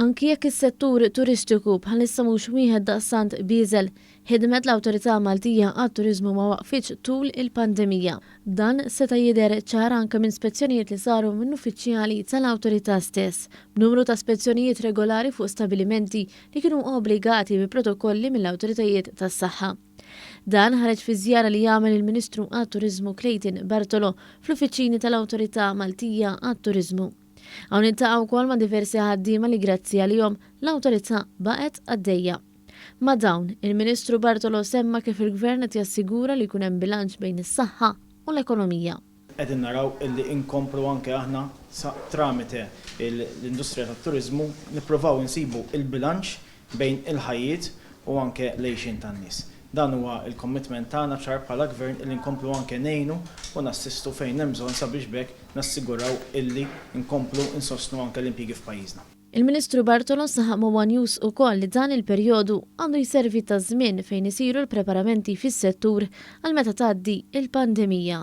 Anki jekk is-settur turistiku bħalissa mhux wieħed daqsant biżel, ħidmet l-Awtorità Maltija għat-Turiżmu ma waqfitx tul il-pandemija. Dan seta' jidher ċar anke minn spezzjonijiet li saru minn uffiċjali tal-Awtorità stess, b'numru ta' spezzjonijiet regolari fuq stabbilimenti li kienu obbligati bi protokolli mill-Awtoritajiet tas-Saħħa. Dan ħareġ fi żjara li jagħmel il-Ministru għat-Turiżmu Clayton Bartolo fl-uffiċini tal-Awtorità Maltija għat-Turiżmu. Hawn intaqgħu wkoll ma' diversi ħaddiema li grazzi għalihom l-Awtorità baqgħet għaddejja. Ma' dawn, il-Ministru Bartolo semma kif il-Gvernq qed jassigura li jkun hemm bilanċ bejn is-saħħa u l-ekonomija. Qegħdin naraw illi inkomplu anke aħna tramite l-industrija tat-turiżmu nippruvaw insibu il-bilanċ bejn il-ħajjiet u anke l-għejxin tan-nies. Dan huwa il-commitment tagħna ċar bħala Gvern illi nkomplu anke ngħinu u nassistu fejn hemm bżonn sabiex bekk nassiguraw illi nkomplu insostnu anke l-impjiegi f'pajjiżna. Il-Ministru Bartolo saħaq ma' News ukoll li dan il-perjodu għandu jservi ta' żmien fejn isiru l-preparamenti fis-settur għal meta tgħaddi il-pandemija.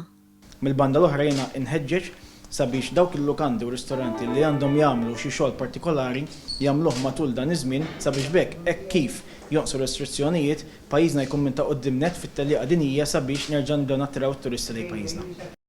Mill-banda l-oħra jiena inħeġġeġ sabiex dawk il-lukandi u ristoranti li għandhom jagħmlu xi xogħol partikolari jagħmluh matul dan iż-żmien sabiex bekk hekk kif jonqsu restrizzjonijiet pajjiżna jkun minn ta' quddiem net fit-tellieqa dinjija sabiex nerġa' nibdew nattraw it-turisti lejn pajjiżna.